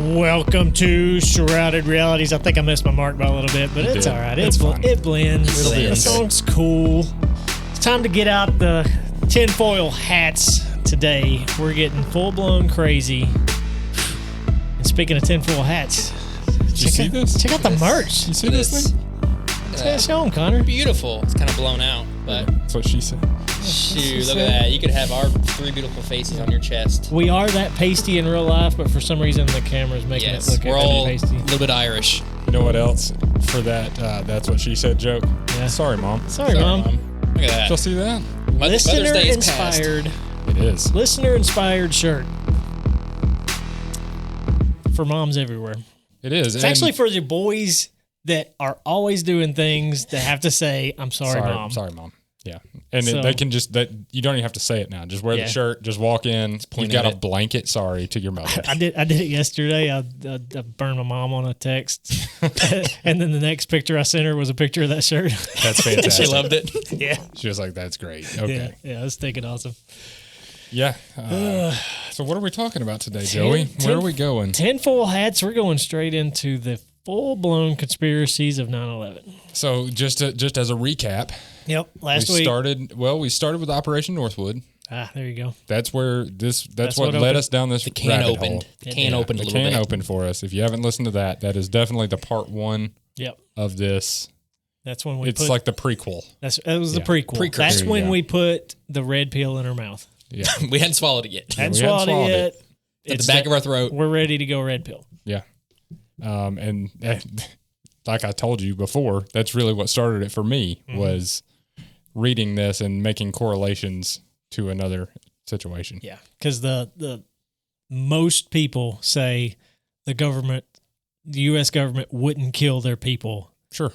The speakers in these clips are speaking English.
Welcome to Shrouded Realities. I think I missed my mark by a little bit, but it's all right. It blends. The song's cool. It's time to get out the tinfoil hats today. We're getting full-blown crazy. And speaking of tinfoil hats, Did you see this? Check out the merch. You see this thing? Show them, Connor. Beautiful. It's kind of blown out, but That's what she said. shoot, look at that. You could have our three beautiful faces on your chest. We are that pasty in real life, but for some reason the camera's making it look we're all a pasty. little bit Irish. You know what else? For that, that's what she said joke. Yeah. Sorry, Mom. Sorry, Mom. Look at that. You'll see that? Mother's Day is past. Listener-inspired. It is. Listener-inspired shirt. For moms everywhere. It is. It's actually for the boys that are always doing things that have to say, I'm sorry, Mom. Sorry, Mom. Yeah. And So- they can just, you don't even have to say it now. Just wear Yeah. the shirt, just walk in. You've got at a it. blanket sorry to your mother. I did it yesterday. I burned my mom on a text. And then the next picture I sent her was a picture of that shirt. That's fantastic. She loved it. Yeah. She was like, that's great. Okay. Yeah, I was thinking awesome. Yeah. So what are we talking about today, Joey? Where are we going? Tinfoil hats. We're going straight into the full-blown conspiracies of 9/11. So just as a recap, Yep. Last we week. started with Operation Northwood. There you go. That's where that's what what led opened. us down this The can rabbit opened. hole. The can opened a The little can bit. opened for us. If you haven't listened to that, that is definitely the part one Yep. of this. That's when we It's like the prequel. that was the Yeah. prequel. Precursor. That's There you when go. we put the red pill in her mouth. Yeah. We hadn't swallowed it yet. Hadn't we hadn't swallowed swallowed it yet. At It's the back that- of our throat. We're ready to go red pill. Yeah. And like I told you before, that's really what started it for me was reading this and making correlations to another situation. Yeah, because the most people say the U.S. government wouldn't kill their people Sure.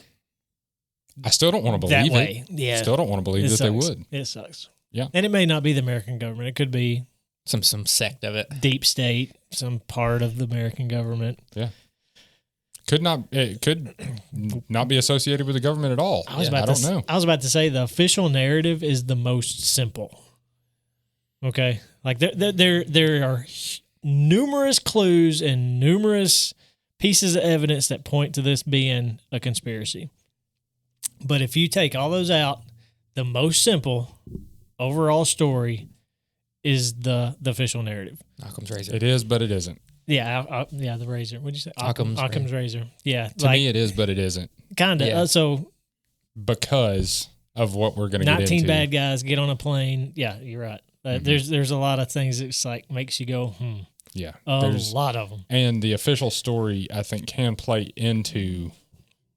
I still don't want to that believe way. it. Yeah, Still don't want to believe it that sucks. they would. It sucks. Yeah. And it may not be the American government. It could be Some sect of it. deep state, some part of the American government. Yeah. It could not be associated with the government at all. I don't know. I was about to say the official narrative is the most simple. Okay, like there are numerous clues and numerous pieces of evidence that point to this being a conspiracy. But if you take all those out, the most simple overall story is the official narrative. Occam's razor. It is, but it isn't. Yeah, the razor. What'd you say? Occam's razor. Yeah, To me, it is, but it isn't kind of. Yeah. So because of what we're going to get 19 into. bad guys get on a plane. Yeah, you're right. There's a lot of things that's like makes you go, Yeah. A lot of them. And the official story, I think, can play into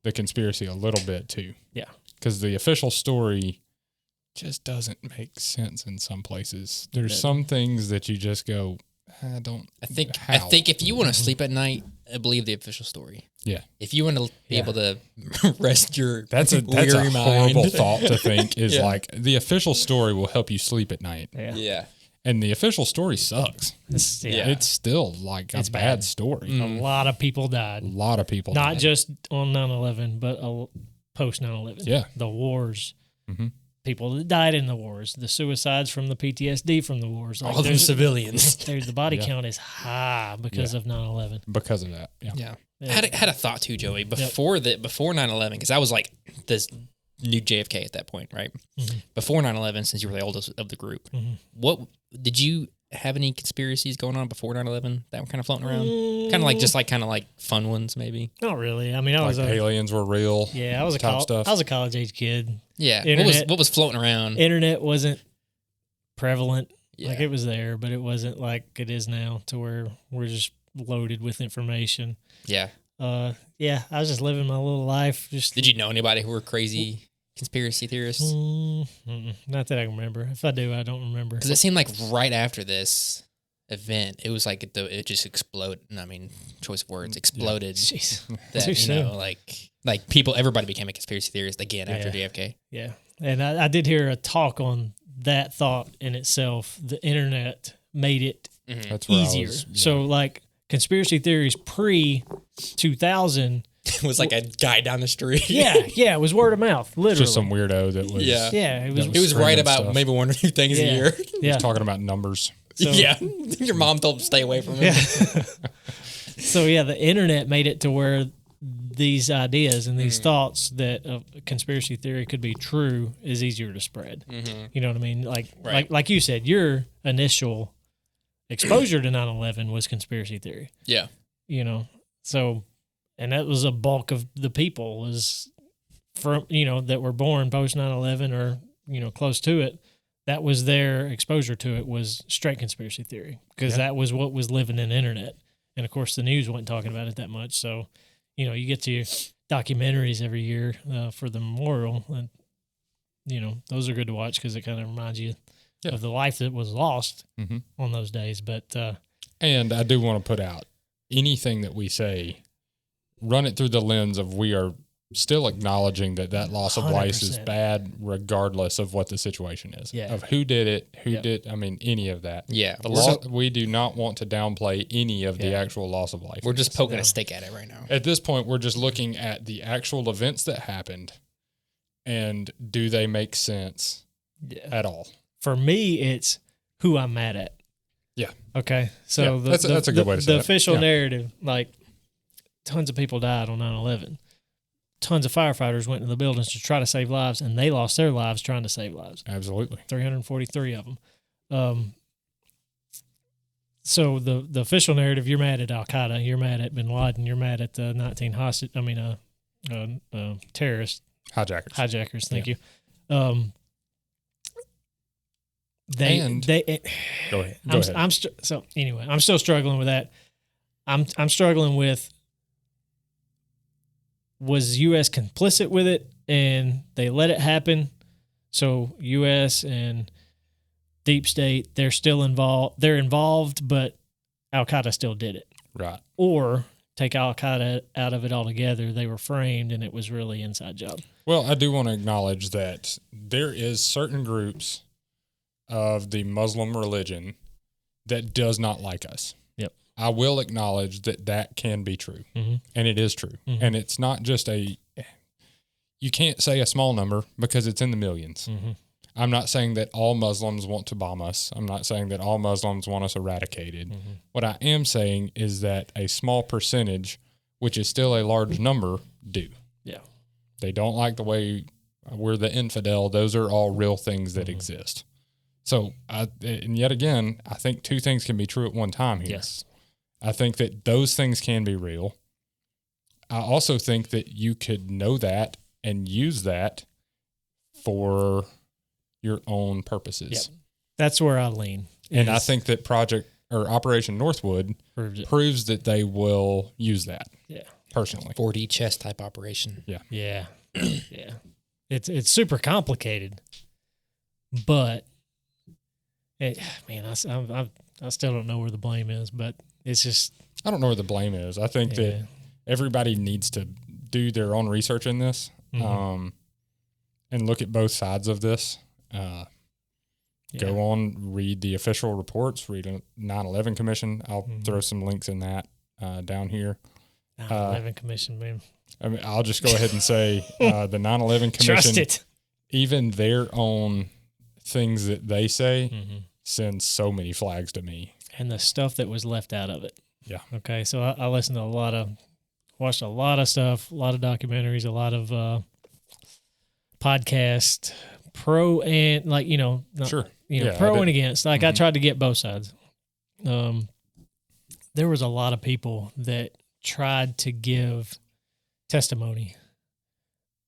the conspiracy a little bit too. Yeah. Because the official story just doesn't make sense in some places. There's some things that you just go, I don't. I think how? if you want to sleep at night, I believe the official story. Yeah. If you want to be able to rest your That's a weary horrible mind. thought to think is Yeah. like the official story will help you sleep at night. Yeah. Yeah. And the official story sucks. Yeah. It's still like a It's bad bad. story. A lot of people died. A lot of people Not died. just on 9/11, but post 9/11. Yeah. The wars. Mhm. People that died in the wars. The suicides from the PTSD from the wars. Like All them civilians. the body Yeah. count is high because of 9/11. because of that. Yeah. Yeah. Yeah. Had a thought too, Joey, before 9/11, because I was like this new JFK at that point, right? Mm-hmm. Before 9/11, since you were the oldest of the group, what did you have any conspiracies going on before 9/11 that were kind of floating around? Kind of like fun ones, maybe. Not really. I mean, I Like was aliens were real. I was a top stuff. I was a college age kid. Yeah. Internet. What was floating around? Internet wasn't prevalent. Yeah. Like it was there, but it wasn't like it is now to where we're just loaded with information. Yeah. I was just living my little life. Just Did you know anybody who were crazy conspiracy theorists? not that I can remember. If I do, I don't remember. Because it seemed like right after this event, it was like it just exploded. I mean, choice of words, exploded. Jeez. That Too soon. like everybody became a conspiracy theorist again after JFK. Yeah. And I did hear a talk on that thought in itself. The internet made it That's where easier. I was, yeah. So like conspiracy theories pre 2000. It was like a guy down the street. Yeah. It was word of mouth. Literally. just some weirdo that was Yeah. Yeah. It was. That He was right Random about stuff. maybe one or two things a Yeah. year. Yeah. talking about numbers. So- yeah. Your mom told him to stay away from him. Yeah. So yeah, the internet made it to where these ideas and these thoughts that a conspiracy theory could be true is easier to spread. You know what I mean? Like you said, your initial exposure to 9/11 was conspiracy theory. Yeah. You know, so, and that was a bulk of the people was from, that were born post 9/11 or, close to it. That was their exposure to it was straight conspiracy theory because that was what was living in the internet. And of course the news wasn't talking about it that much. So, you get to your documentaries every year for the memorial and, those are good to watch because it kind of reminds you of the life that was lost on those days. But, and I do want to put out anything that we say, run it through the lens of we are still acknowledging that loss of life is 100%. bad regardless of what the situation is. Yeah. Of who did it, any of that. Yeah. We do not want to downplay any of the actual loss of life. We're just poking a stick at it right now. At this point, we're just looking at the actual events that happened and do they make sense at all? For me, it's who I'm mad at. Yeah. Okay. So that's a good way to say the it. official narrative, like tons of people died on 9/11. Tons of firefighters went into the buildings to try to save lives, and they lost their lives trying to save lives. Absolutely. 343 of them. So the official narrative, you're mad at Al Qaeda, you're mad at Bin Laden, you're mad at the 19 terrorist Hijackers. Thank you. Go ahead. So anyway, I'm still struggling with that. I'm struggling with, was U.S. complicit with it and they let it happen? So U.S. and deep state, they're still involved. They're involved, but Al Qaeda still did it. Right. Or take Al Qaeda out of it altogether. They were framed, and it was really inside job. Well, I do want to acknowledge that there is certain groups of the Muslim religion that does not like us. Yep. I will acknowledge that can be true, and it is true. And it's not just you can't say a small number because it's in the millions. I'm not saying that all Muslims want to bomb us. I'm not saying that all Muslims want us eradicated. What I am saying is that a small percentage, which is still a large number, do. Yeah. They don't like the way we're the infidel. Those are all real things that exist. So, and yet again, I think two things can be true at one time here. Yes. I think that those things can be real. I also think that you could know that and use that for your own purposes. Yep. That's where I lean. And I think that Operation Northwood proves that they will use that. Yeah. Personally. 4D chess type operation. Yeah. Yeah. Yeah. It's super complicated, but I still don't know where the blame is, but it's just, I don't know where the blame is. I think that everybody needs to do their own research in this, and look at both sides of this. Go on, read the official reports, read a 9/11 Commission. I'll throw some links in that down here. 9/11 Commission, man. I mean, I'll just go ahead and say the 9/11 Commission, Trust it. Even their own things that they say sends so many flags to me. And the stuff that was left out of it. Yeah. Okay. So I listened to watched a lot of stuff, a lot of documentaries, a lot of podcasts, pro and pro and against. Like I tried to get both sides. There was a lot of people that tried to give testimony,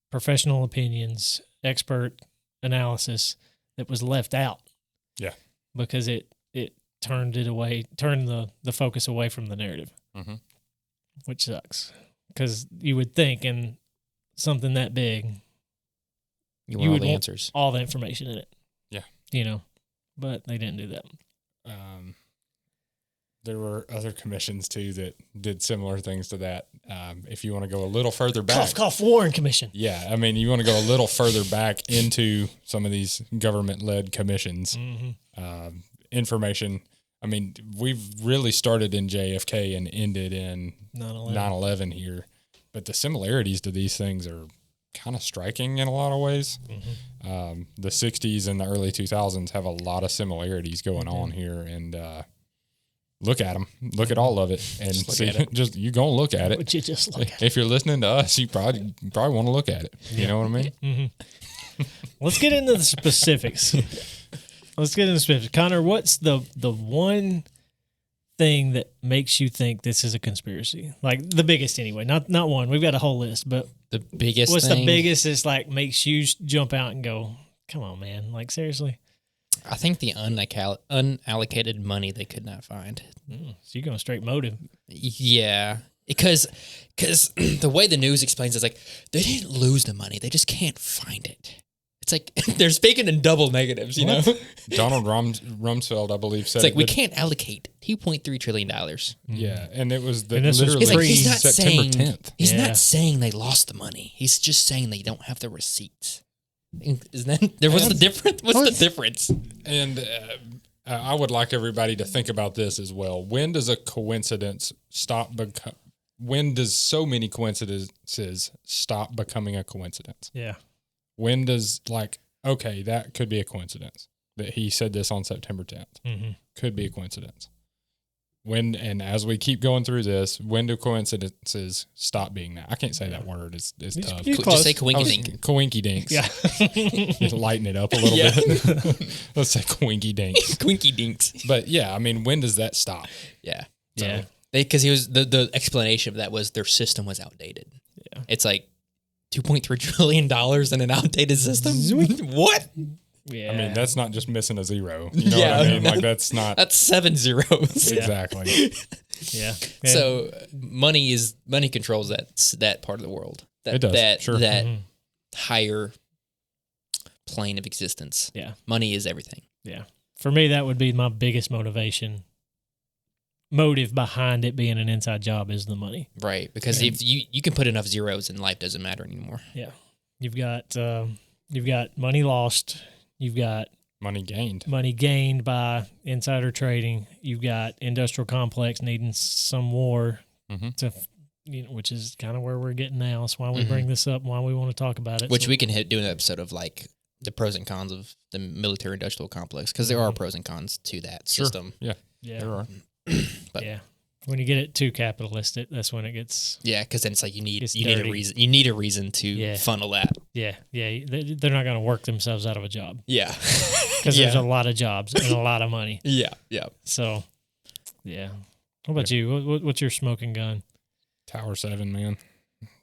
professional opinions, expert analysis that was left out. Yeah. Because it turned the focus away from the narrative, which sucks. Because you would think in something that big, you would want answers, all the information in it. Yeah. But they didn't do that. There were other commissions too that did similar things to that. If you want to go a little further back, cough, Warren Commission. Yeah, I mean, you want to go a little further back into some of these government-led commissions. Information. I mean, we've really started in JFK and ended in 9/11 here, but the similarities to these things are kind of striking in a lot of ways. The 60s and the early 2000s have a lot of similarities going on here, and look at them, look at all of it, and see. Just you go and look at it. Would you just look at If you're listening to us, you probably want to look at it. You know what I mean? Mm-hmm. Let's get into the specifics. Connor, what's the one thing that makes you think this is a conspiracy? Like the biggest anyway, not one. We've got a whole list, but The biggest what's thing, the biggest is like makes you jump out and go, come on, man. Like seriously? I think the unallocated money they could not find. So you're going straight motive. Yeah. Because the way the news explains it is like, they didn't lose the money. They just can't find it. It's like they're speaking in double negatives, you know? Donald Rumsfeld, I believe, said It's like, we can't allocate $2.3 trillion. Yeah, and it was And this was literally pre- He's not September saying 10th. He's Yeah. not saying they lost the money. He's just saying they don't have the receipts. Is that there? What's the difference? What's the difference? And I would like everybody to think about this as well. When does a coincidence stop? When does so many coincidences stop becoming a coincidence? Yeah. When does okay, that could be a coincidence that he said this on September 10th. Mm-hmm. Could be a coincidence. When and as we keep going through this, when do coincidences stop being that? I can't say that word. It's tough. you- Just say coinky dink. Coinky dinks. Yeah. Just lighten it up a little Yeah. bit. Let's say coinky dinks. Quinky dinks. But yeah, I mean, when does that stop? Yeah. Yeah. Because he was the explanation of that was their system was outdated. Yeah. It's like $2.3 trillion in an outdated system. What? Yeah. I mean, that's not just missing a zero. You know Yeah. what I mean? Like that's not That's 7 zeros. exactly. yeah. So money controls that part of the world. That, It does, That sure. that Mhm. higher plane of existence. Yeah. Money is everything. Yeah. For me, that would be my biggest motive behind it being an inside job is the money. Right. Because if you can put enough zeros and life doesn't matter anymore. Yeah. You've got money lost. You've got Money gained. money gained by insider trading. You've got industrial complex needing some war Mhm. to, which is kind of where we're getting now. That's why we bring this up and why we want to talk about it. Which So- we can do an episode of like the pros and cons of the military industrial complex because there are pros and cons to that Sure. system. Yeah, yeah. there are. But yeah. When you get it too capitalistic, that's when it gets, yeah, because then it's like you need It's a dirty. reason. You need a reason to funnel that. yeah. They're not going to work themselves out of a job Yeah, because there's a lot of jobs and a lot of money. yeah. So, yeah. What about you? What's your smoking gun? Tower 7, man.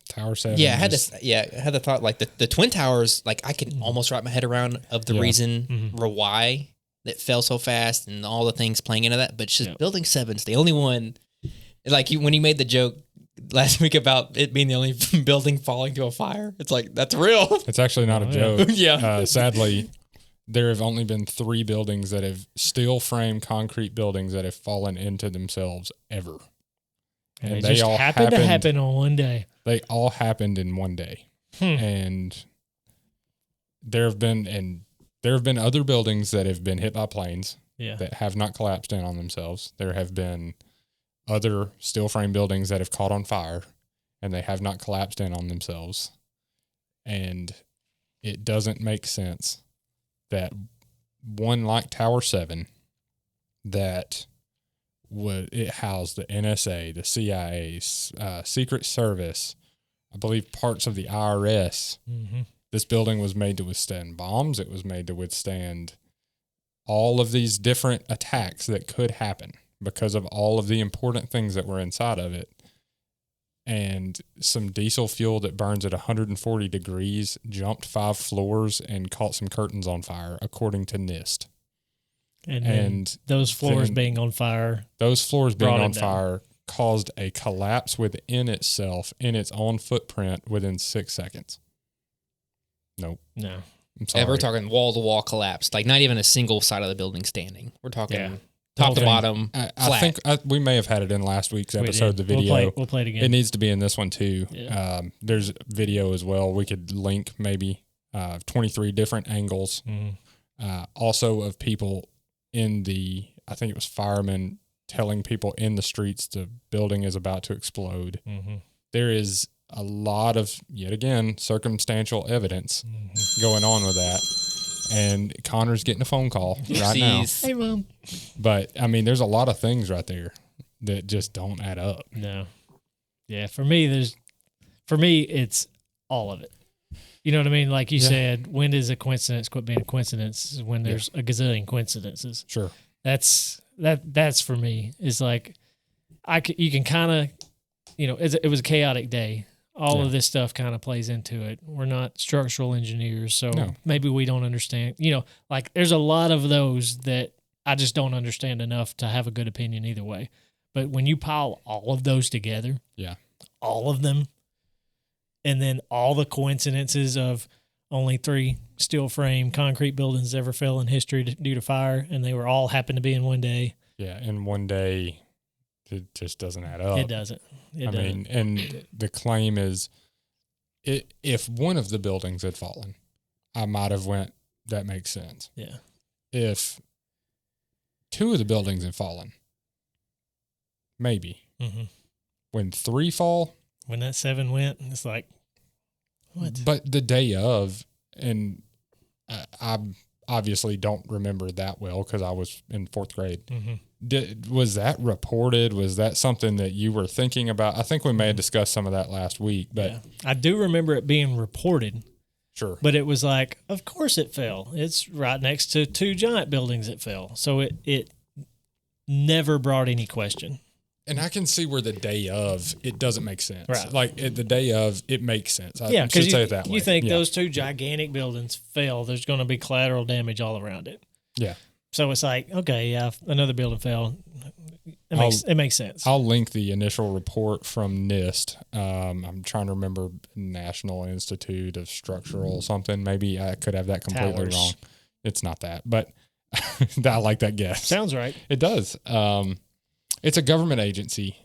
Tower 7. Yeah, I had just- this. Yeah, I had the thought like the twin towers. Like I can almost wrap my head around of the Yeah. reason why it fell so fast and all the things playing into that. But it's just building 7's the only one. Like when you made the joke last week about it being the only building falling to a fire, it's like that's real. It's actually not a yeah. joke. Yeah. Sadly, there have only been 3 buildings that have steel frame concrete buildings that have fallen into themselves ever. And And it they just all happened to happened- happen on one day. They all happened in one day. And there have been other buildings that have been hit by planes Yeah. that have not collapsed in on themselves. There have been other steel frame buildings that have caught on fire and they have not collapsed in on themselves. And it doesn't make sense that one like Tower 7 that it housed the NSA, the CIA, Secret Service, I believe parts of the IRS. Mm-hmm. This building was made to withstand bombs. It was made to withstand all of these different attacks that could happen because of all of the important things that were inside of it. And some diesel fuel that burns at 140 degrees jumped 5 floors and caught some curtains on fire, according to NIST. And then those floors then- being on fire. Those floors being Brought it on down. fire caused a collapse within itself in its own footprint within 6 seconds. Nope. No. I'm sorry. Yeah, we're talking wall to wall collapse. Like not even a single side of the building standing. We're talking Yeah. top to Okay. bottom. I flat. think we may have had it in last week's We episode, did. the video. We'll play it again. It needs to be in this one too. Yeah. There's video as well. We could link maybe 23 different angles. Also of people I think it was firemen telling people in the streets the building is about to explode. Mm-hmm. There is a lot of, yet again, circumstantial evidence going on with that. And Connor's getting a phone call right now. Hey, Mom. But, I mean, there's a lot of things right there that just don't add up. No. Yeah, for me, it's all of it. You know what I mean? Like you said, when does a coincidence quit being a coincidence? When there's a gazillion coincidences. Sure. That's for me. Is like you can kind of, it was a chaotic day. All of this stuff kind of plays into it. We're not structural engineers, so maybe we don't understand. Like there's a lot of those that I just don't understand enough to have a good opinion either way. But when you pile all of those together, all of them, and then all the coincidences of only 3 steel frame concrete buildings ever fell in history due to fire, and they were all happened to be in one day. Yeah, in one day, it just doesn't add up. It doesn't. I mean, and the claim is, if one of the buildings had fallen, I might have went, that makes sense. Yeah. If 2 of the buildings had fallen, maybe. Mm-hmm. When 3 fall, when that 7 went, it's like, what? But the day of, and I obviously don't remember that well because I was in 4th grade. Mm-hmm. Was that reported? Was that something that you were thinking about? I think we may have discussed some of that last week, but I do remember it being reported. Sure. But it was like, of course it fell. It's right next to 2 giant buildings that fell. So it never brought any question. And I can see where the day of, it doesn't make sense. Right. Like the day of, it makes sense. I Yeah, should because say it that way. You think those 2 gigantic buildings fell, there's going to be collateral damage all around it. Yeah. So it's like, okay, yeah, another building fell. It makes sense. I'll link the initial report from NIST. I'm trying to remember National Institute of Structural something. Maybe I could have that completely wrong. It's not that, but I like that guess. Sounds right. It does. It's a government agency.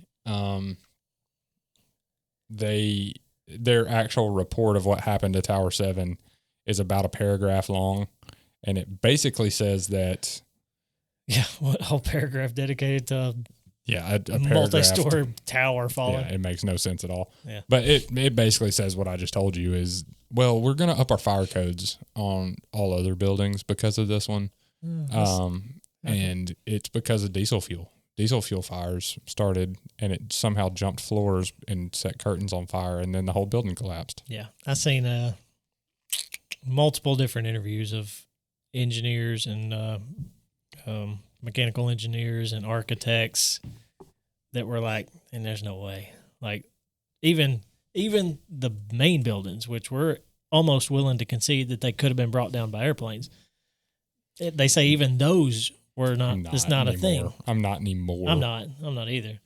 Their actual report of what happened to Tower 7 is about a paragraph long, and it basically says that. Yeah, what whole paragraph dedicated to a multi-story tower falling. Yeah, it makes no sense at all. Yeah. But it basically says what I just told you is, well, we're going to up our fire codes on all other buildings because of this one. And it's because of diesel fuel. Diesel fuel fires started, and it somehow jumped floors and set curtains on fire, and then the whole building collapsed. Yeah. I've seen multiple different interviews of engineers and mechanical engineers and architects that were like, and there's no way. Like, even the main buildings, which we're almost willing to concede that they could have been brought down by airplanes, they say even those were not. It's not anymore. A thing. I'm not anymore. I'm not either.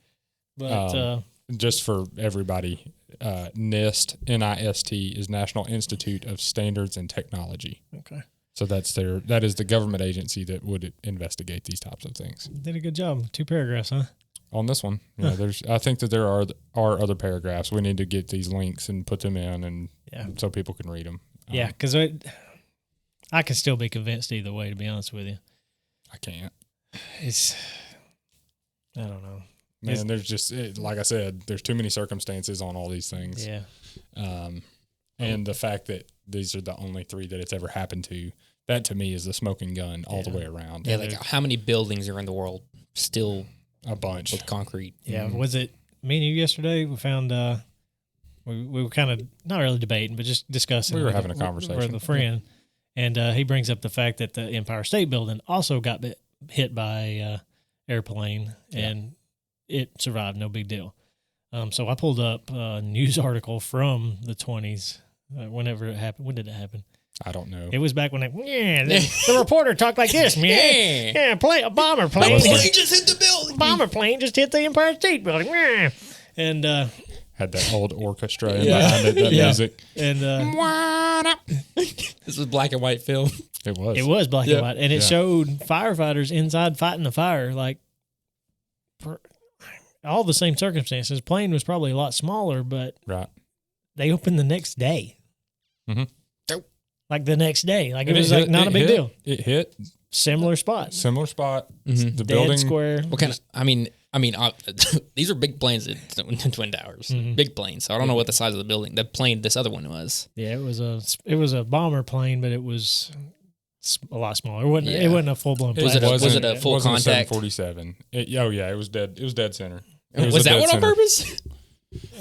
But just for everybody, NIST, N-I-S-T, is National Institute of Standards and Technology. Okay. So that is the government agency that would investigate these types of things. Did a good job. 2 paragraphs, huh? On this one, I think that there are other paragraphs. We need to get these links and put them in, and so people can read them. Yeah, because I can still be convinced either way. To be honest with you, I can't. I don't know. Man, there's just, like I said, there's too many circumstances on all these things. Yeah. And the fact that these are the only 3 that it's ever happened to, that to me is the smoking gun all the way around. Yeah, like how many buildings are in the world still a bunch with concrete? Yeah, was it me and you yesterday? We found we were kind of not really debating, but just discussing. We were having a conversation with a friend, and he brings up the fact that the Empire State Building also got hit by airplane, and it survived, no big deal. So I pulled up a news article from the 20s. Whenever it happened, when did it happen? I don't know. It was back when the reporter talked like this, man. A bomber plane. Just hit the building. Bomber plane just hit the Empire State Building. And had that old orchestra behind it, that music. And this was black and white film. It was. It was black and white, and it showed firefighters inside fighting the fire, like all the same circumstances. Plane was probably a lot smaller, but they opened the next day. Mm-hmm. Like the next day. Like it was like not a big deal. It hit. Similar spot. Mm-hmm. The Dead building. square. What kind of, I mean, these are big planes at Twin Towers. Mm-hmm. Big planes. So I don't know what the size of the building, the plane this other one was. Yeah, it was a bomber plane, but it was a lot smaller. It wasn't a full blown. Was it a full contact? 747. It was dead. It was dead center. Was that one on purpose?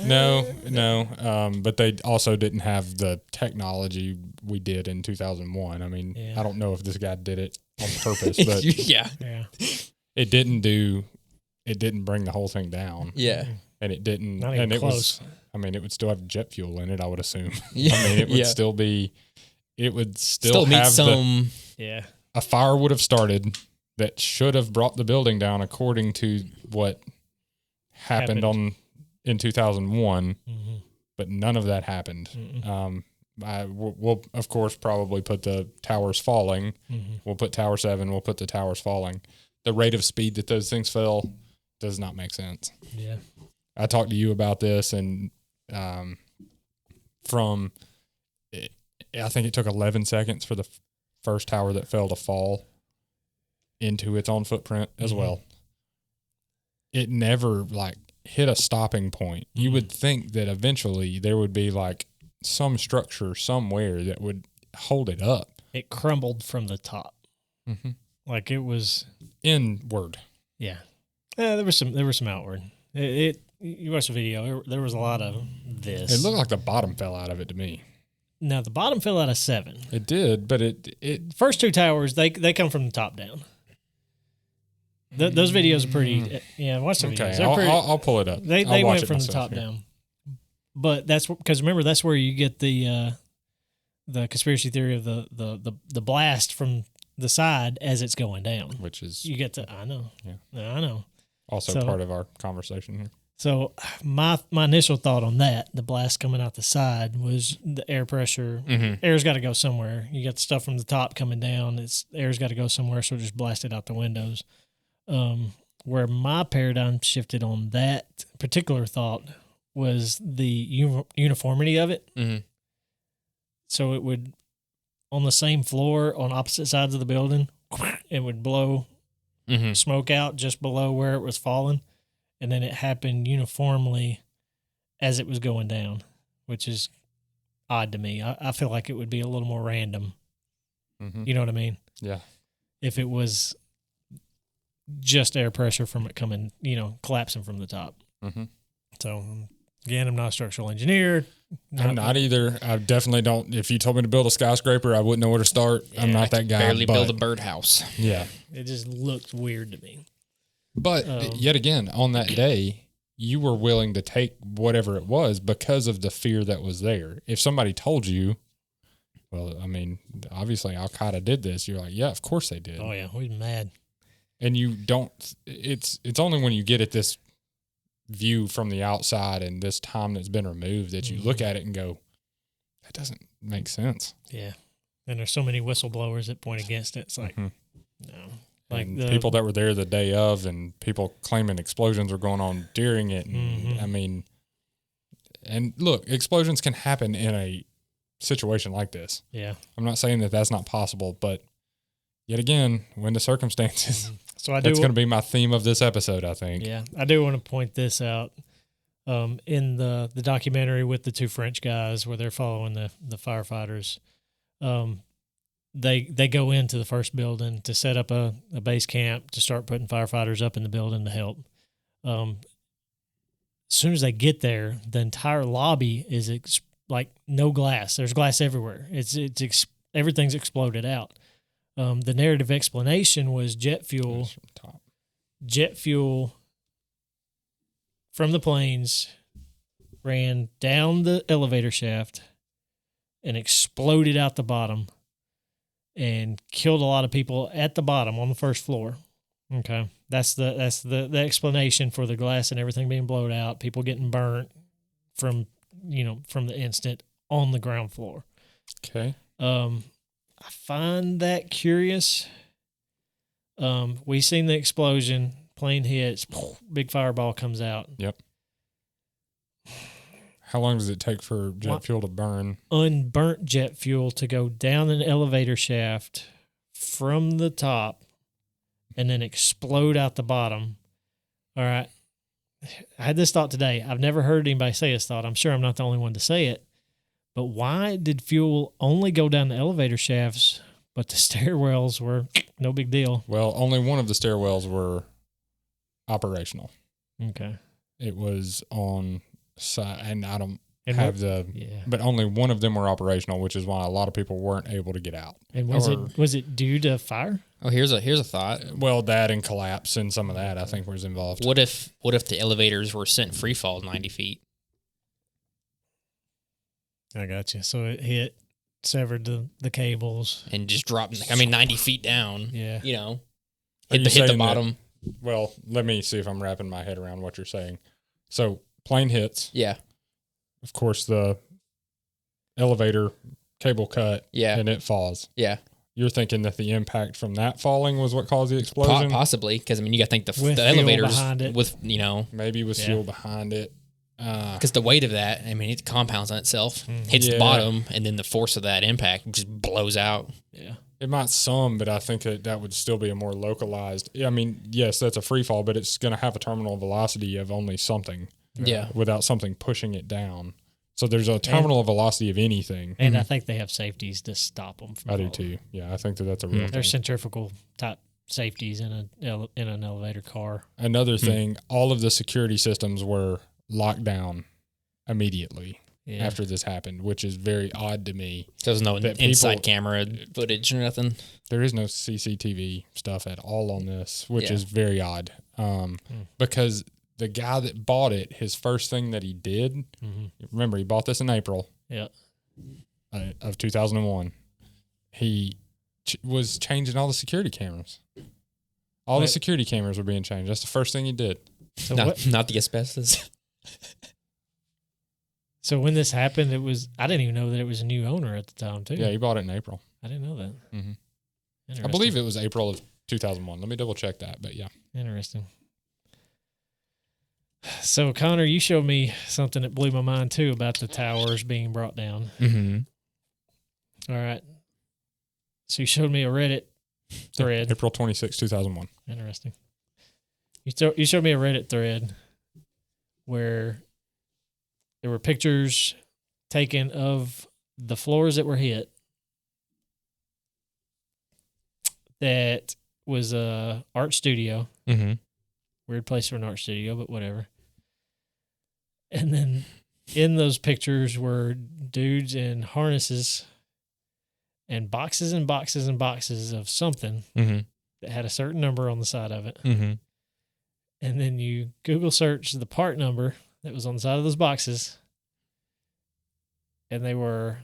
No. But they also didn't have the technology we did in 2001. I mean, I don't know if this guy did it on purpose, but yeah. It didn't bring the whole thing down. Yeah. And it didn't. Not even and close. it would still have jet fuel in it, I would assume. Yeah. I mean, it would still be. It would still meet have some. A fire would have started that should have brought the building down according to what happened in 2001, but none of that happened. We'll of course probably put the towers falling. We'll put Tower 7. We'll put the towers falling. The rate of speed that those things fell does not make sense. Yeah, I talked to you about this, and I think it took 11 seconds for the first tower that fell to fall into its own footprint as well. It never hit a stopping point. You would think that eventually there would be some structure somewhere that would hold it up. It crumbled from the top. Like it was inward. Yeah. There was some outward. You watch the video. There was a lot of this. It looked like the bottom fell out of it to me. Now the bottom fell out of 7. It did, but it first 2 towers they come from the top down. Those videos are pretty. Yeah, watch the videos. I'll pull it up. They went from the top down. But that's because remember that's where you get the conspiracy theory of the blast from the side as it's going down, which is you get to. I know. Yeah, I know. Also part of our conversation here. So my initial thought on that, the blast coming out the side, was the air pressure. Air's got to go somewhere. You got the stuff from the top coming down. Air's got to go somewhere, so just blast it out the windows. Where my paradigm shifted on that particular thought was the uniformity of it. So it would, on the same floor, on opposite sides of the building, it would blow smoke out just below where it was falling. And then it happened uniformly as it was going down, which is odd to me. I feel like it would be a little more random. You know what I mean? Yeah. If it was just air pressure from it coming, collapsing from the top. So, again, I'm not a structural engineer. I'm not either. I definitely don't. If you told me to build a skyscraper, I wouldn't know where to start. I'm not that guy. Barely build a birdhouse. Yeah. It just looked weird to me. But yet again, on that day, you were willing to take whatever it was because of the fear that was there. If somebody told you, well, I mean, obviously Al-Qaeda did this, you're like, yeah, of course they did. Oh, yeah, we was mad. And you don't, it's only when you get at this view from the outside and this time that's been removed that you look at it and go, that doesn't make sense. Yeah. And there's so many whistleblowers that point against it. It's like, no. Like and people that were there the day of and people claiming explosions were going on during it. And I mean, and look, explosions can happen in a situation like this. Yeah. I'm not saying that that's not possible, but yet again, when the circumstances, so that's going to be my theme of this episode, I think. Yeah. I do want to point this out. In the documentary with the 2 French guys where they're following the firefighters, they go into the first building to set up a base camp to start putting firefighters up in the building to help. As soon as they get there, the entire lobby is like no glass. There's glass everywhere. Everything's exploded out. The narrative explanation was jet fuel from the planes ran down the elevator shaft and exploded out the bottom and killed a lot of people at the bottom on the first floor. Okay. That's the explanation for the glass and everything being blown out, people getting burnt from the instant on the ground floor. Okay. I find that curious. We seen the explosion, plane hits, big fireball comes out. Yep. How long does it take for jet fuel to burn? Unburnt jet fuel to go down an elevator shaft from the top and then explode out the bottom. All right. I had this thought today. I've never heard anybody say this thought. I'm sure I'm not the only one to say it. But why did fuel only go down the elevator shafts but the stairwells were no big deal. Well, only one of the stairwells were operational. Okay. It was on site, and I don't And have but only one of them were operational, which is why a lot of people weren't able to get out. And was it due to fire? Oh, here's a thought. Well, that and collapse and some of that I think was involved. What if the elevators were sent free fall 90 feet? I got you. So it hit, severed the cables, and just dropped. I mean, 90 feet down. Yeah. You know, Are you hit the saying bottom. Well, let me see if I'm wrapping my head around what you're saying. So plane hits. Yeah. Of course, the elevator cable cut. Yeah. And it falls. Yeah. You're thinking that the impact from that falling was what caused the explosion? Possibly, because I mean, you got to think With the fuel elevators behind it. with Maybe with fuel behind it. because the weight of that, I mean, it compounds on itself, hits the bottom, and then the force of that impact just blows out. Yeah. It might some, but I think that would still be a more localized. I mean, yes, that's a free fall, but it's going to have a terminal velocity of only something. Yeah. Without something pushing it down. So there's a terminal velocity of anything. And I think they have safeties to stop them from I do falling. too. Yeah, I think that's a real thing. There's centrifugal type safeties in an elevator car. Another thing, all of the security systems were locked down immediately after this happened, which is very odd to me. There's no inside camera footage or nothing. There is no CCTV stuff at all on this, which is very odd. Because the guy that bought it, his first thing that he did, remember, he bought this in April of 2001. He was changing all the security cameras. All the security cameras were being changed. That's the first thing he did. So not the asbestos. So when this happened, I didn't even know that it was a new owner at the time, too. Yeah, he bought it in April. I didn't know that. I believe it was April of 2001. Let me double check that, but yeah. Interesting. So, Connor, you showed me something that blew my mind, too, about the towers being brought down. All right. So you showed me a Reddit thread. April 26, 2001. Interesting. You showed me a Reddit thread where there were pictures taken of the floors that were hit. That was a art studio. Weird place for an art studio, but whatever. And then in those pictures were dudes in harnesses and boxes and boxes and boxes of something that had a certain number on the side of it. And then you Google search the part number that was on the side of those boxes, and they were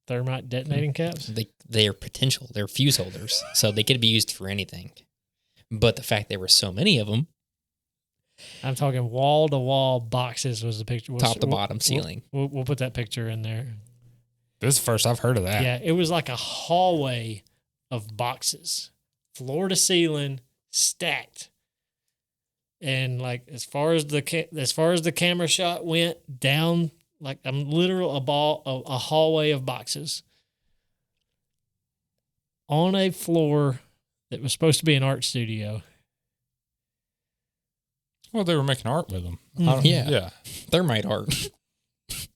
thermite detonating caps. They're potential. They're fuse holders, so they could be used for anything. But the fact there were so many of them, I'm talking wall to wall boxes was the picture. top to bottom, ceiling. We'll put that picture in there. This is the first I've heard of that. Yeah, it was like a hallway of boxes, floor to ceiling, stacked. And like as far as the camera shot went down, like a hallway of boxes on a floor that was supposed to be an art studio. Well, they were making art with them. Yeah. Thermite art.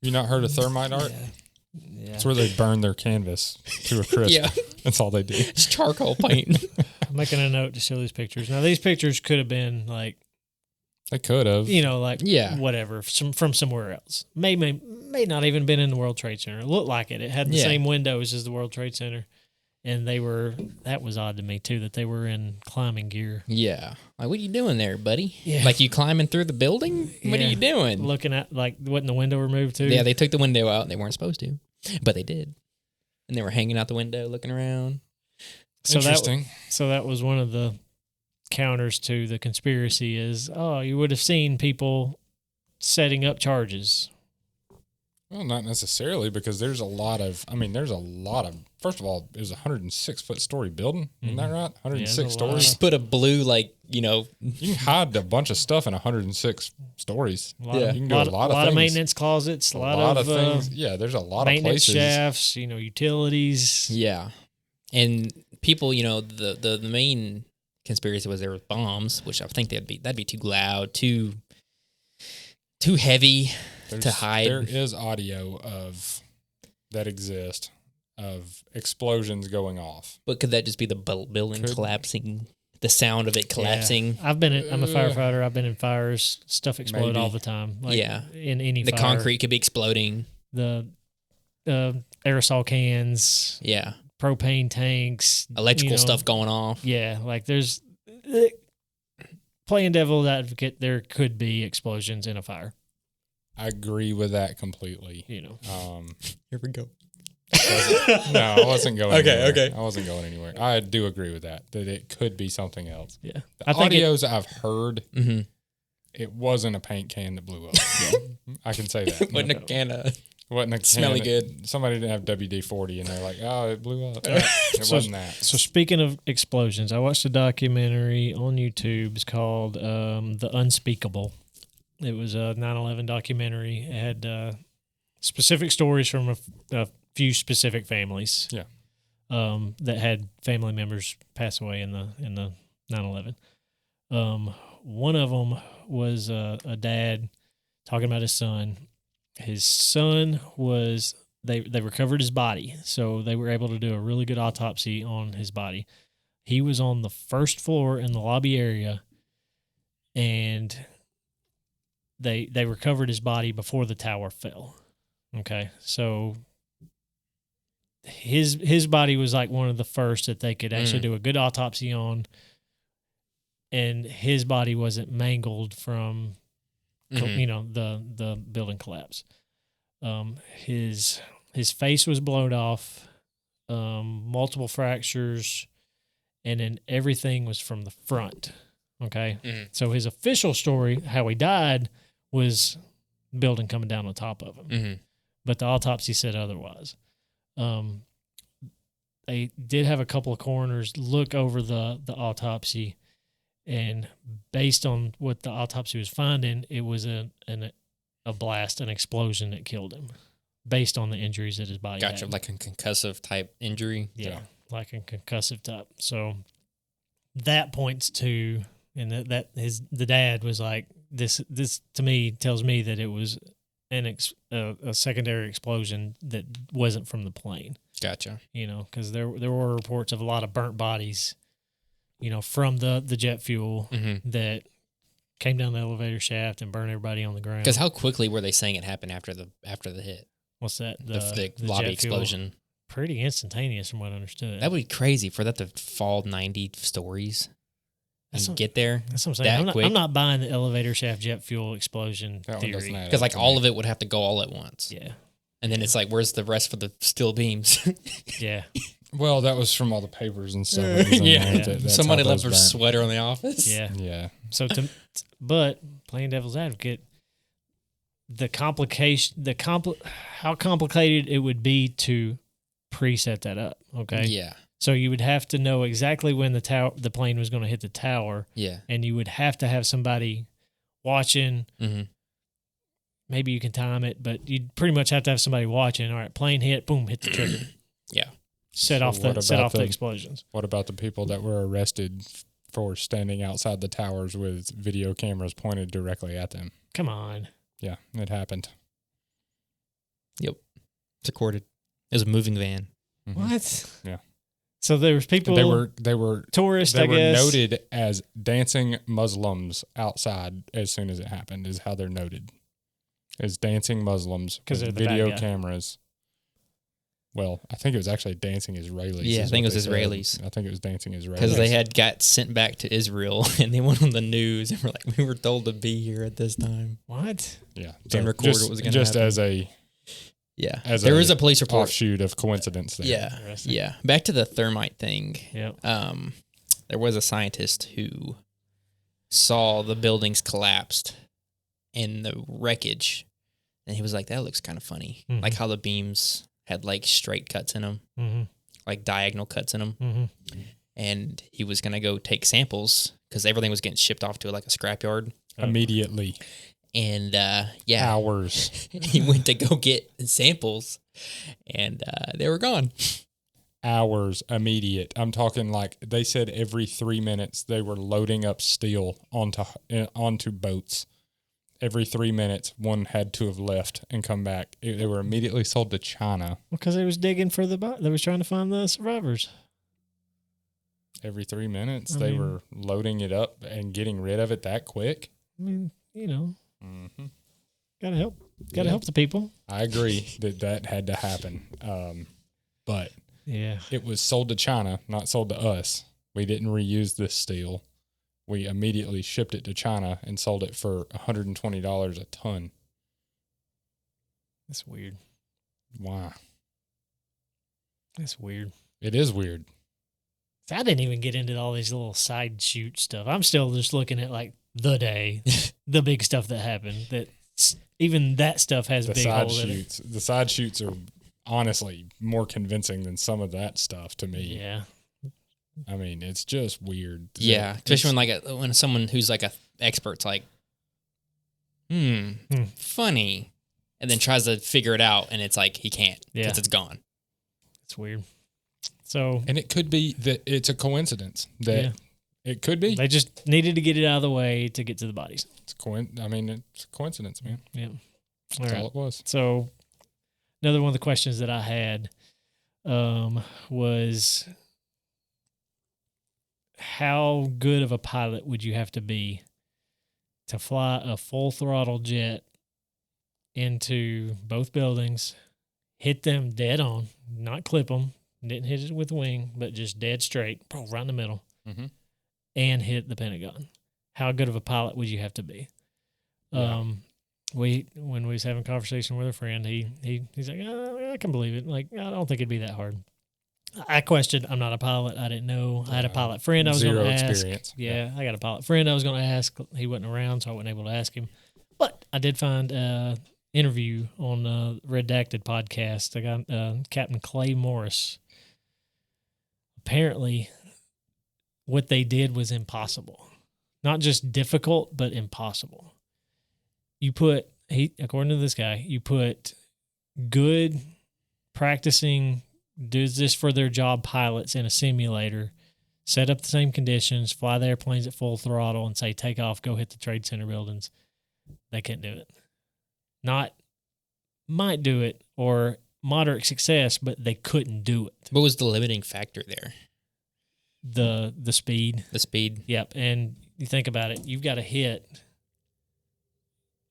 You not heard of thermite art? Yeah. It's where they burn their canvas to a crisp. Yeah. That's all they do. It's charcoal paint. I'm making a note to show these pictures. Now, these pictures could have been like, They could have. Whatever, from somewhere else. May not even been in the World Trade Center. It looked like it. It had the same windows as the World Trade Center. And that was odd to me too, that they were in climbing gear. Yeah. Like, what are you doing there, buddy? Yeah. Like, you climbing through the building? What are you doing? Looking at, like, wasn't the window removed too? Yeah, they took the window out and they weren't supposed to, but they did. And they were hanging out the window looking around. So Interesting. So that was one of the counters to the conspiracy is, you would have seen people setting up charges. Well, not necessarily, because there's a lot of, first of all, it was a 106-foot story building. Isn't that right? 106 stories. Just put a blue, You can hide a bunch of stuff in 106 stories. You can do a lot of things. maintenance closets, a lot of things. Yeah, there's a lot of maintenance places. shafts, utilities. Yeah. And people, the main conspiracy was there were bombs, which I think that'd be too loud, too heavy to hide. There is audio that exists of explosions going off. But could that just be the building collapsing? The sound of it collapsing. Yeah. I'm a firefighter. I've been in fires. Stuff explode all the time. Like in any the fire. Concrete could be exploding. The aerosol cans. Yeah. Propane tanks. Electrical stuff going off. Yeah. Like there's playing devil's advocate. There could be explosions in a fire. I agree with that completely. Here we go. No, I wasn't going anywhere. Okay. I wasn't going anywhere. I do agree with that it could be something else. Yeah. The audios I've heard, it wasn't a paint can that blew up. I can say that. Wasn't a can of wasn't a can smelly good. Somebody didn't have WD-40 and they're like, oh, it blew up. It wasn't that. So speaking of explosions, I watched a documentary on YouTube. It's called The Unspeakable. It was a 9/11 documentary. It had specific stories from a few specific families. Yeah. That had family members pass away in the 9/11. One of them was a dad talking about his son. His son was they recovered his body, so they were able to do a really good autopsy on his body. He was on the first floor in the lobby area, and they recovered his body before the tower fell. Okay, so his body was like one of the first that they could actually do a good autopsy on, and his body wasn't mangled from the building collapse. His face was blown off, multiple fractures, and then everything was from the front. Okay, so his official story, how he died, was building coming down on top of him, but the autopsy said otherwise. They did have a couple of coroners look over the autopsy, and based on what the autopsy was finding, it was a blast, an explosion that killed him, based on the injuries that his body had. Like a concussive type injury. Yeah, like a concussive type. So that points to, and the dad was like, this to me tells me that it was a secondary explosion that wasn't from the plane. Gotcha. Because there were reports of a lot of burnt bodies, from the jet fuel that came down the elevator shaft and burned everybody on the ground. Because how quickly were they saying it happened after the hit? What's that? The lobby explosion. Pretty instantaneous from what I understood. That would be crazy for that to fall 90 stories and get there. That's what I'm saying. I'm not buying the elevator shaft jet fuel explosion theory. Because all of it would have to go all at once. Yeah. And then it's like, where's the rest for the steel beams? Yeah. Well, that was from all the papers and stuff. Somebody left their sweater in the office. Yeah. Yeah. So but playing devil's advocate, how complicated it would be to preset that up. Okay. Yeah. So you would have to know exactly when the plane was going to hit the tower. Yeah. And you would have to have somebody watching. Maybe you can time it, but you'd pretty much have to have somebody watching. All right, plane hit, boom, hit the trigger. Yeah. Set off the explosions. What about the people that were arrested for standing outside the towers with video cameras pointed directly at them? Come on. Yeah, it happened. Yep. It's recorded. It was a moving van. What? Yeah. So there was people. They were tourists. They I were guess noted as dancing Muslims outside as soon as it happened. Is how they're noted. As dancing Muslims with video cameras. Well, I think it was actually dancing Israelis. Yeah, I think it was Israelis. I think it was dancing Israelis. Because they got sent back to Israel, and they went on the news and were like, we were told to be here at this time. What? Yeah. And record what was going to happen. Just as a... Yeah. There is a police report. Offshoot of coincidence there. Yeah. Yeah. Back to the thermite thing. Yep. There was a scientist who saw the buildings collapsed and the wreckage, and he was like, that looks kind of funny. Like how the beams had like straight cuts in them, like diagonal cuts in them. And he was going to go take samples because everything was getting shipped off to like a scrapyard. Immediately. And hours. He went to go get samples, and they were gone. Hours, immediate. I'm talking like they said every 3 minutes they were loading up steel onto boats every 3 minutes, one had to have left and come back. They were immediately sold to China. Because they was digging for they was trying to find the survivors. Every 3 minutes, they were loading it up and getting rid of it that quick. I mean, gotta help. Gotta help the people. I agree that had to happen. But yeah, it was sold to China, not sold to us. We didn't reuse this steel. We immediately shipped it to China and sold it for $120 a ton. That's weird. Why? That's weird. It is weird. I didn't even get into all these little side shoot stuff. I'm still just looking at like the day, the big stuff that happened. That even that stuff has The big side holes in it. shoots. The side shoots are honestly more convincing than some of that stuff to me. Yeah. I mean, it's just weird. Yeah, especially when someone who's like a expert's like, funny, and then tries to figure it out, and it's like he can't because it's gone. It's weird. So, and it could be that it's a coincidence. It could be. They just needed to get it out of the way to get to the bodies. It's a coincidence, man. Yeah, That's all it was. So, another one of the questions that I had was, how good of a pilot would you have to be to fly a full throttle jet into both buildings, hit them dead on, not clip them, didn't hit it with the wing, but just dead straight, right in the middle, and hit the Pentagon? How good of a pilot would you have to be? Yeah. When we was having a conversation with a friend, he's like, I can believe it. Like, I don't think it'd be that hard. I questioned. I'm not a pilot. I didn't know. I had a pilot friend I was going to ask. Experience. Yeah, I got a pilot friend I was going to ask. He wasn't around, so I wasn't able to ask him. But I did find an interview on Redacted podcast. I got Captain Clay Morris. Apparently, what they did was impossible. Not just difficult, but impossible. According to this guy, you put good practicing does this for their job pilots in a simulator, set up the same conditions, fly the airplanes at full throttle, and say, take off, go hit the Trade Center buildings. They couldn't do it. Might do it, or moderate success, but they couldn't do it. What was the limiting factor there? The speed. The speed. Yep. And you think about it, you've got to hit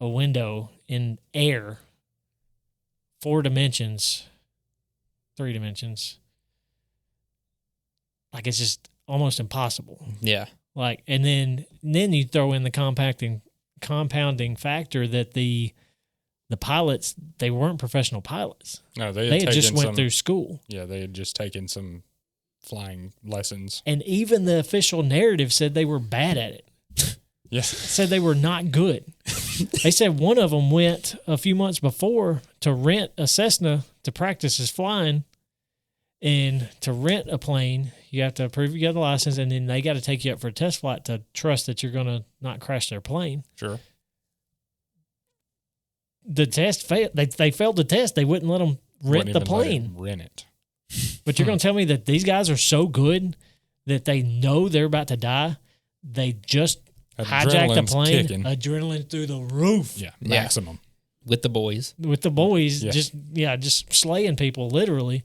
a window in air, 3 dimensions. Like, it's just almost impossible. Yeah. Like, and then you throw in the compounding factor that the pilots, they weren't professional pilots. No, they had just went through school. Yeah, they had just taken some flying lessons. And even the official narrative said they were bad at it. Yes. Said they were not good. They said one of them went a few months before to rent a Cessna to practice his flying. And to rent a plane, you have to prove you got the license, and then they got to take you up for a test flight to trust that you're going to not crash their plane. Sure. The test failed. They failed the test. They wouldn't let them rent the plane. Rent it. But you're going to tell me that these guys are so good that they know they're about to die? They just hijacked the plane. Kicking. Adrenaline through the roof. Yeah, maximum. With the boys. With the boys, just slaying people, literally.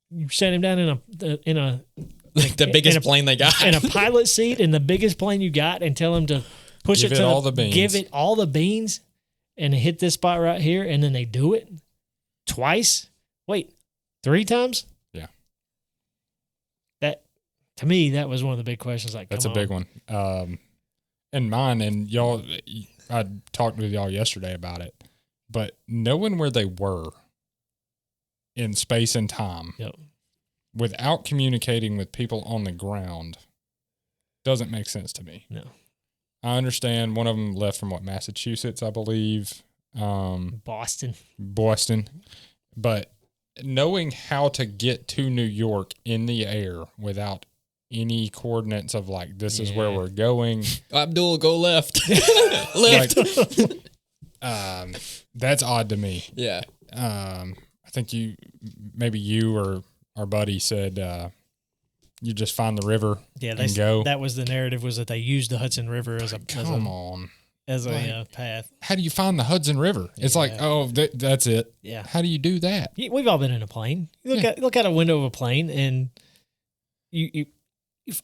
You set him down in a the biggest plane they got. In a pilot seat in the biggest plane you got, and tell him to push give it to all the beans. Give it all the beans and hit this spot right here, and then they do it twice. Wait, 3 times? Yeah. That, to me, that was one of the big questions. Like, that's a big one. And mine, and y'all, I talked with y'all yesterday about it, but knowing where they were in space and time without communicating with people on the ground doesn't make sense to me. No. I understand one of them left from Massachusetts, I believe. Boston. But knowing how to get to New York in the air without any coordinates of like, this is where we're going. Abdul, go left. Left. That's odd to me. Yeah. I think you or our buddy said you just find the river and go. That was the narrative, was that they used the Hudson River as a... Come on. as a path. How do you find the Hudson River? It's like, that's it. Yeah. How do you do that? We've all been in a plane. You look out a window of a plane, and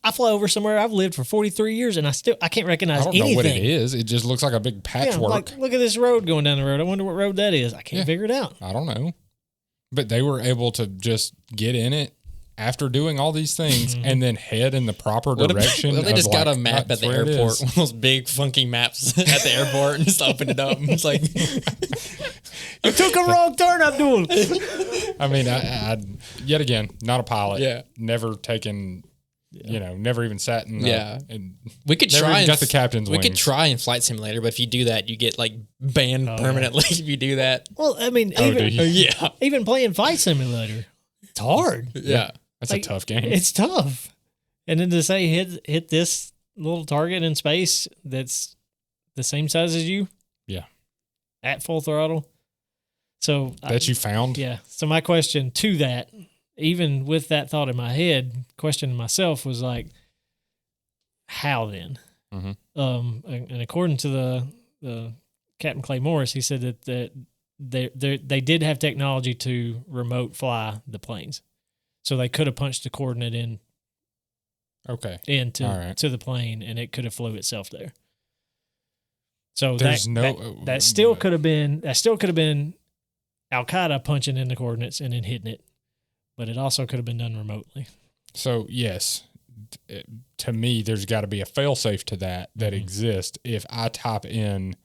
I fly over somewhere. I've lived for 43 years, and I can't recognize anything. I don't know what it is. It just looks like a big patchwork. Yeah, like, look at this road going down the road. I wonder what road that is. I can't figure it out. I don't know. But they were able to just get in it after doing all these things and then head in the proper direction. They just got a map at the airport, one of those big funky maps at the airport, and just opened it up. And it's like, you took a wrong turn, Abdul. I mean, I yet again, not a pilot. Yeah. Never taken, never even sat in. And we could never try even got the captain's wings. We could try in Flight Simulator, but if you do that, you get like banned permanently. If you do that, well, I mean, even playing Flight Simulator, it's hard. Yeah. That's a tough game. It's tough. And then to say hit this little target in space that's the same size as you. Yeah. At full throttle. So that you found? Yeah. So my question to that, even with that thought in my head, questioning myself was like, how then? Mm-hmm. And according to the Captain Clay Morris, he said that they did have technology to remote fly the planes. So they could have punched the coordinate in. Okay. To the plane, and it could have flew itself there. So that still could have been Al Qaeda punching in the coordinates and then hitting it, but it also could have been done remotely. So yes, to me, there's got to be a failsafe to that exists. If I type in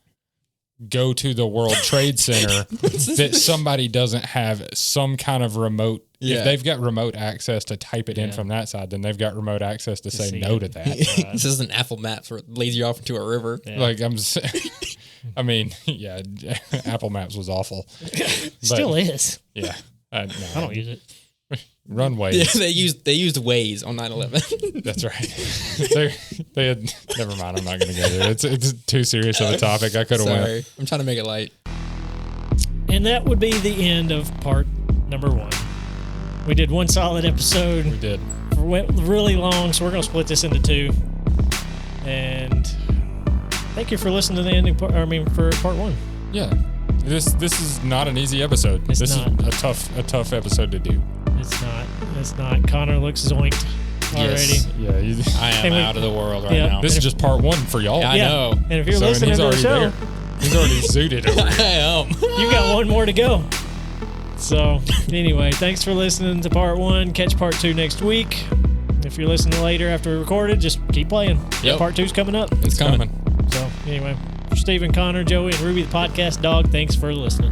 "go to the World Trade Center," that somebody doesn't have some kind of remote. Yeah. If they've got remote access to type it in from that side, then they've got remote access to say no to that. This isn't Apple Maps where it leads you off into a river. Yeah. Like I mean, yeah, Apple Maps was awful. Still is. Yeah. I don't use it. Runways. Yeah, they used Waze on 9/11. That's right. They had. Never mind. I'm not going to go there. It's too serious of a topic. I could have went. I'm trying to make it light. And that would be the end of part number 1. We did one solid episode. We did. It went really long, so we're going to split this into 2. And thank you for listening to the ending part. For part 1. Yeah. This is not an easy episode. This is a tough episode to do. It's not. Connor looks zoinked already. Yeah. I am out of the world right now. This is just part 1 for y'all. I know. And if you're listening to the show, he's already zooted over. I am. You got one more to go. So anyway, thanks for listening to part 1. Catch part 2 next week. If you're listening later after we recorded, just keep playing. Yep. Part 2's coming up. It's coming. So anyway, for Stephen, Connor, Joey, and Ruby the podcast dog, thanks for listening.